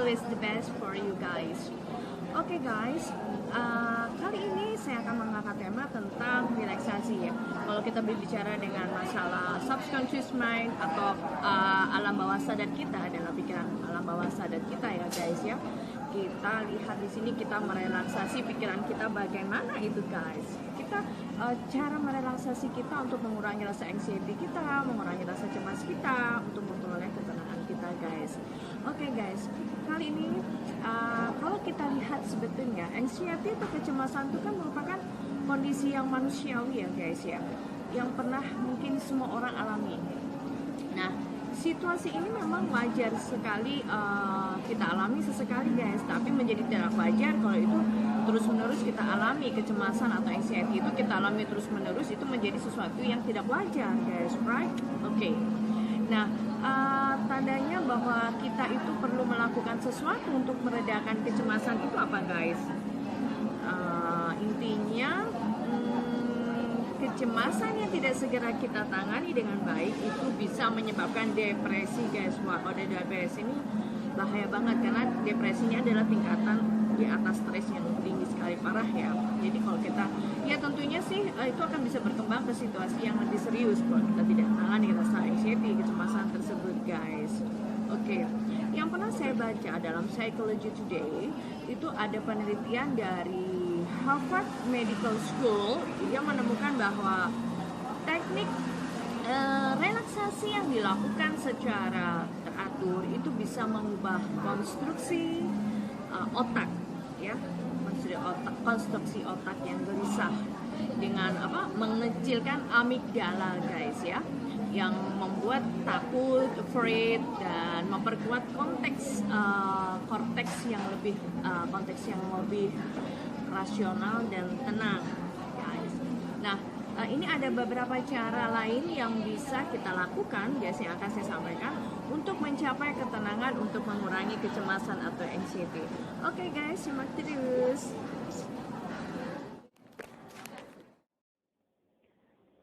always the best for you guys. Oke guys, kali ini saya akan mengangkat tema tentang relaksasi ya. Kalau kita berbicara dengan masalah subconscious mind atau alam bawah sadar kita adalah pikiran alam bawah sadar kita ya guys ya. Kita lihat di sini kita merelaksasi pikiran kita bagaimana itu guys. Kita cara merelaksasi kita untuk mengurangi rasa anxiety kita, mengurangi rasa cemas kita, untuk memperoleh ketenangan kita guys. Oke guys, kali ini kalau kita lihat sebetulnya anxiety atau kecemasan itu kan merupakan kondisi yang manusiawi ya guys ya, yang pernah mungkin semua orang alami. Nah, situasi ini memang wajar sekali kita alami sesekali guys, tapi menjadi tidak wajar kalau itu terus-menerus kita alami. Kecemasan atau anxiety itu kita alami terus-menerus, itu menjadi sesuatu yang tidak wajar guys, right? Oke. Nah, tandanya bahwa kita itu perlu melakukan sesuatu untuk meredakan kecemasan itu apa guys? Intinya kecemasan yang tidak segera kita tangani dengan baik itu bisa menyebabkan depresi guys. Wah, kalau ada depresi ini bahaya banget, karena depresinya adalah tingkatan di atas stres yang tinggi sekali, parah ya. Jadi kalau kita, ya tentunya sih itu akan bisa berkembang ke situasi yang lebih serius kalau kita tidak tangani rasa anxiety, kecemasan tersebut guys. Oke, yang pernah saya baca dalam Psychology Today itu ada penelitian dari Harvard Medical School yang menemukan bahwa teknik relaksasi yang dilakukan secara teratur itu bisa mengubah konstruksi otak ya, konstruksi otak yang gelisah dengan mengecilkan amigdala guys ya, yang membuat takut, afraid, dan memperkuat konteks yang lebih rasional dan tenang guys. Nah, ini ada beberapa cara lain yang bisa kita lakukan guys, yang akan saya sampaikan untuk mencapai ketenangan, untuk mengurangi kecemasan atau anxiety. Oke guys, simak terus.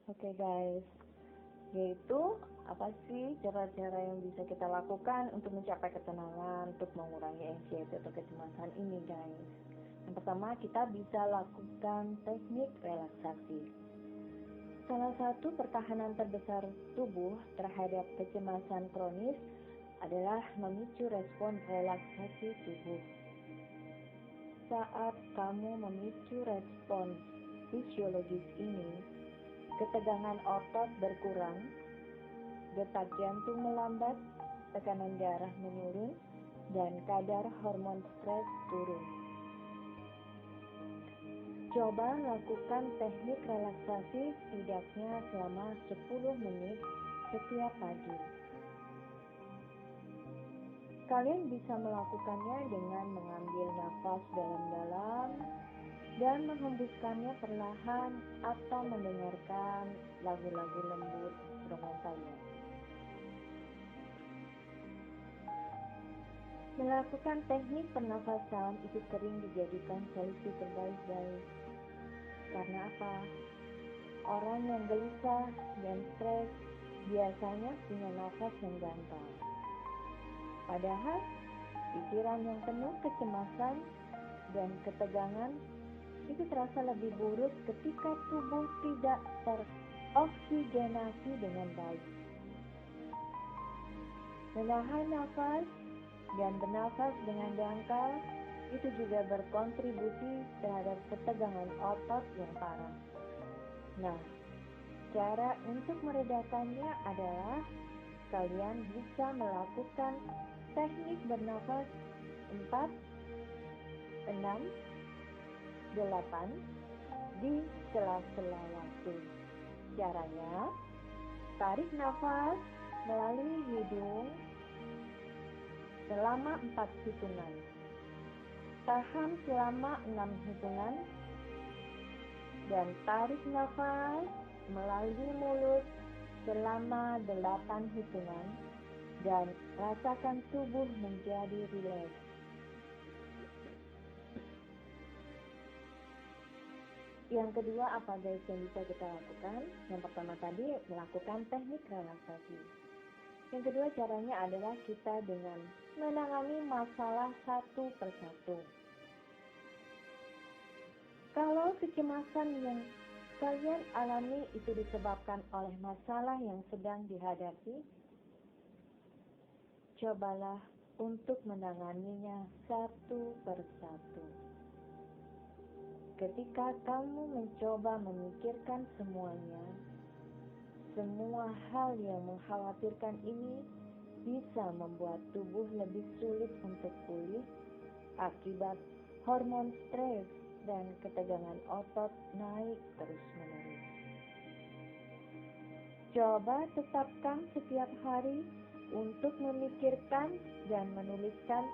Oke guys, yaitu apa sih cara-cara yang bisa kita lakukan untuk mencapai ketenangan, untuk mengurangi anxiety atau kecemasan ini guys. Yang pertama, kita bisa lakukan teknik relaksasi. Salah satu pertahanan terbesar tubuh terhadap kecemasan kronis adalah memicu respon relaksasi tubuh. Saat kamu memicu respon fisiologis ini, ketegangan otot berkurang, detak jantung melambat, tekanan darah menurun, dan kadar hormon stres turun. Coba lakukan teknik relaksasi setidaknya selama 10 menit setiap pagi. Kalian bisa melakukannya dengan mengambil nafas dalam-dalam dan menghembuskannya perlahan, atau mendengarkan lagu-lagu lembut instrumentalnya. Melakukan teknik pernafasan itu sering dijadikan solusi terbaik guys. Karena apa? Orang yang gelisah dan stres biasanya punya nafas yang gampang. Padahal pikiran yang penuh kecemasan dan ketegangan itu terasa lebih buruk ketika tubuh tidak teroksigenasi dengan baik. Menahan nafas dan bernafas dengan dangkal itu juga berkontribusi terhadap ketegangan otot yang parah. Nah, cara untuk meredakannya adalah kalian bisa melakukan teknik bernafas 4, 6, 8 di sela-sela waktu. Caranya, tarik nafas melalui hidung selama 4 hitungan. Tahan selama 6 hitungan. Dan tarik nafas melalui mulut selama 8 hitungan. Dan rasakan tubuh menjadi rileks. Yang kedua, apa guys yang bisa kita lakukan? Yang pertama tadi, melakukan teknik relaksasi. Yang kedua caranya adalah kita dengan menangani masalah satu persatu. Kalau kecemasan yang kalian alami itu disebabkan oleh masalah yang sedang dihadapi, cobalah untuk menanganinya satu persatu. Ketika kamu mencoba memikirkan semuanya, semua hal yang mengkhawatirkan ini bisa membuat tubuh lebih sulit untuk pulih akibat hormon stres dan ketegangan otot naik terus-menerus. Coba tetapkan setiap hari untuk memikirkan dan menuliskan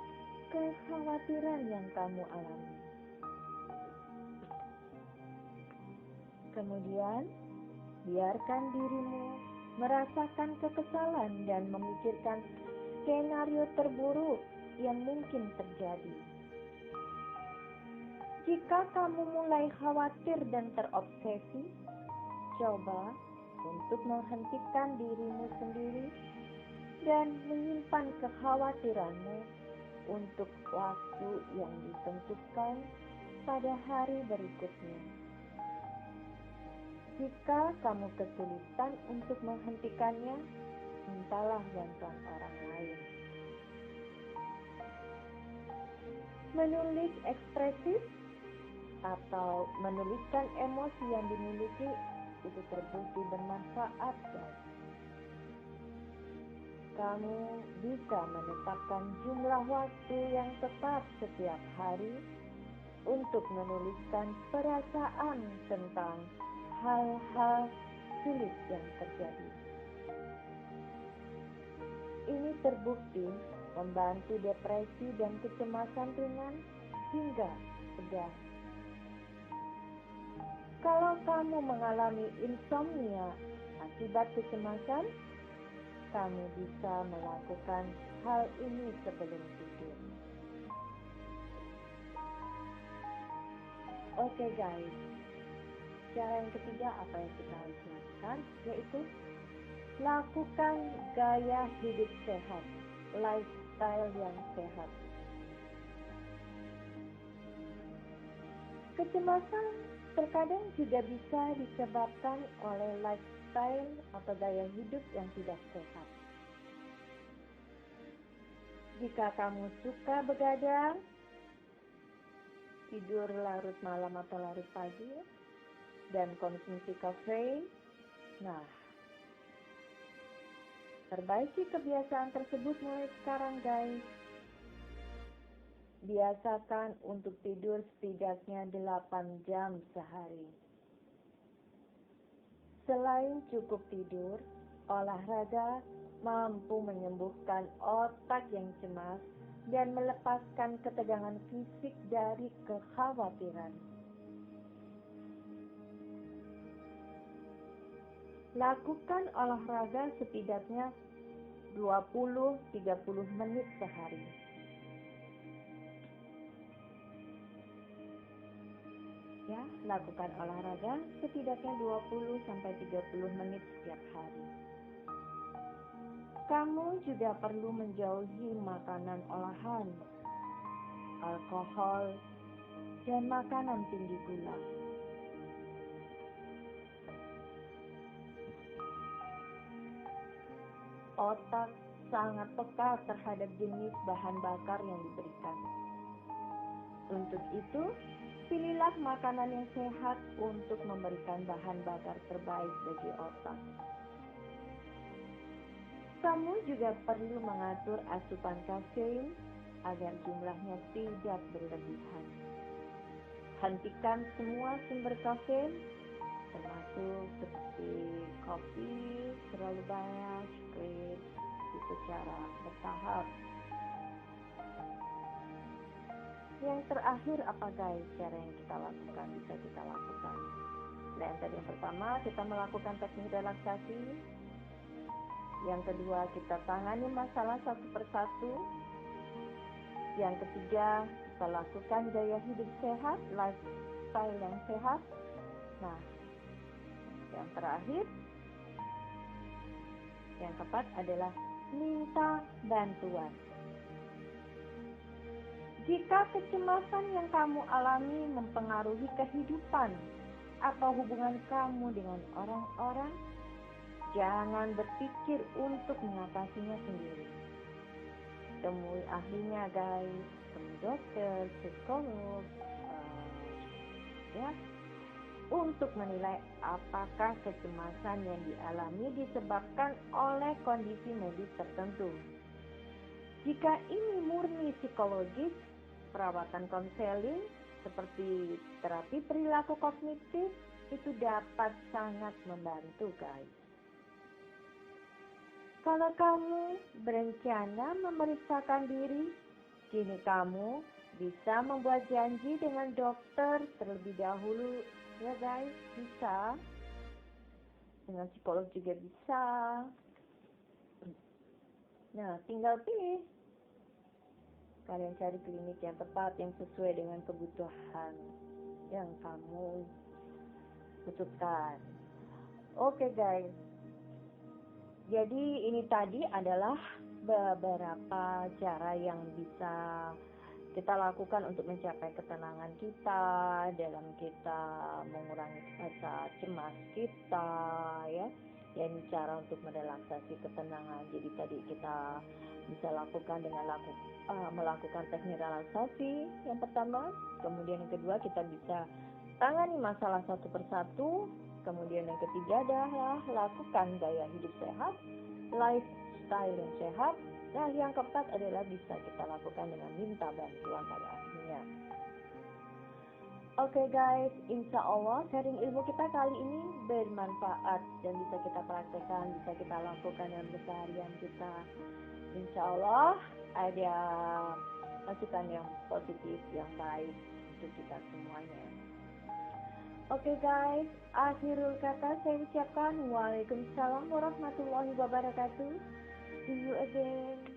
kekhawatiran yang kamu alami. Kemudian, biarkan dirimu merasakan kekesalan dan memikirkan skenario terburuk yang mungkin terjadi. Jika kamu mulai khawatir dan terobsesi, coba untuk menghentikan dirimu sendiri dan menyimpan kekhawatiranmu untuk waktu yang ditentukan pada hari berikutnya. Jika kamu kesulitan untuk menghentikannya, mintalah bantuan orang lain. Menulis ekspresif atau menuliskan emosi yang dimiliki itu terbukti bermanfaat, guys. Kamu bisa menetapkan jumlah waktu yang tepat setiap hari untuk menuliskan perasaan tentang hal-hal sulit yang terjadi. Ini terbukti membantu depresi dan kecemasan ringan hingga sedang. Kalau kamu mengalami insomnia akibat kecemasan, kamu bisa melakukan hal ini sebelum tidur. Oke guys, cara yang ketiga apa yang kita harus lakukan, yaitu lakukan gaya hidup sehat, lifestyle yang sehat. Kecemasan terkadang juga bisa disebabkan oleh lifestyle atau gaya hidup yang tidak sehat. Jika kamu suka begadang, tidur larut malam atau larut pagi, dan konsumsi kafein, nah, perbaiki kebiasaan tersebut mulai sekarang, guys. Biasakan untuk tidur setidaknya 8 jam sehari. Selain cukup tidur, olahraga mampu menyembuhkan otak yang cemas dan melepaskan ketegangan fisik dari kekhawatiran. Lakukan olahraga setidaknya 20-30 menit sehari. Ya, lakukan olahraga setidaknya 20-30 menit setiap hari. Kamu juga perlu menjauhi makanan olahan, alkohol, dan makanan tinggi gula. Otak sangat peka terhadap jenis bahan bakar yang diberikan. Untuk itu, pilihlah makanan yang sehat untuk memberikan bahan bakar terbaik bagi otak. Kamu juga perlu mengatur asupan kafein agar jumlahnya tidak berlebihan. Hentikan semua sumber kafein, termasuk seperti kopi terlalu banyak, sukrit, secara bertahap. Yang terakhir apa guys cara yang kita lakukan, bisa kita lakukan? Nah, yang pertama kita melakukan teknik relaksasi. Yang kedua kita tangani masalah satu persatu. Yang ketiga kita lakukan gaya hidup sehat, lifestyle yang sehat. Nah, yang terakhir, yang keempat adalah minta bantuan. Jika kecemasan yang kamu alami mempengaruhi kehidupan atau hubungan kamu dengan orang-orang, jangan berpikir untuk mengatasinya sendiri. Temui ahlinya guys, temui dokter, psikolog, ya, untuk menilai apakah kecemasan yang dialami disebabkan oleh kondisi medis tertentu. Jika ini murni psikologis, perawatan konseling seperti terapi perilaku kognitif itu dapat sangat membantu guys. Kalau kamu berencana memeriksakan diri, kini kamu bisa membuat janji dengan dokter terlebih dahulu ya guys, bisa. Dengan psikolog juga bisa. Nah, tinggal pilih. Kalian cari klinik yang tepat, yang sesuai dengan kebutuhan yang kamu butuhkan. Oke guys. Jadi ini tadi adalah beberapa cara yang bisa kita lakukan untuk mencapai ketenangan kita, dalam kita mengurangi rasa cemas kita, ya. Dan cara untuk merelaksasi ketenangan. Jadi tadi kita bisa lakukan dengan melakukan teknik relaksasi yang pertama. Kemudian yang kedua kita bisa tangani masalah satu persatu. Kemudian yang ketiga adalah lakukan gaya hidup sehat, lifestyle yang sehat. Nah, yang keempat adalah bisa kita lakukan dengan minta bantuan pada ahlinya. Oke guys, insya Allah sharing ilmu kita kali ini bermanfaat dan bisa kita praktekkan, bisa kita lakukan dalam keseharian kita. Insya Allah ada masukan yang positif, yang baik untuk kita semuanya. Oke guys, akhirul kata saya ucapkan Waalaikumsalam warahmatullahi wabarakatuh. See you again.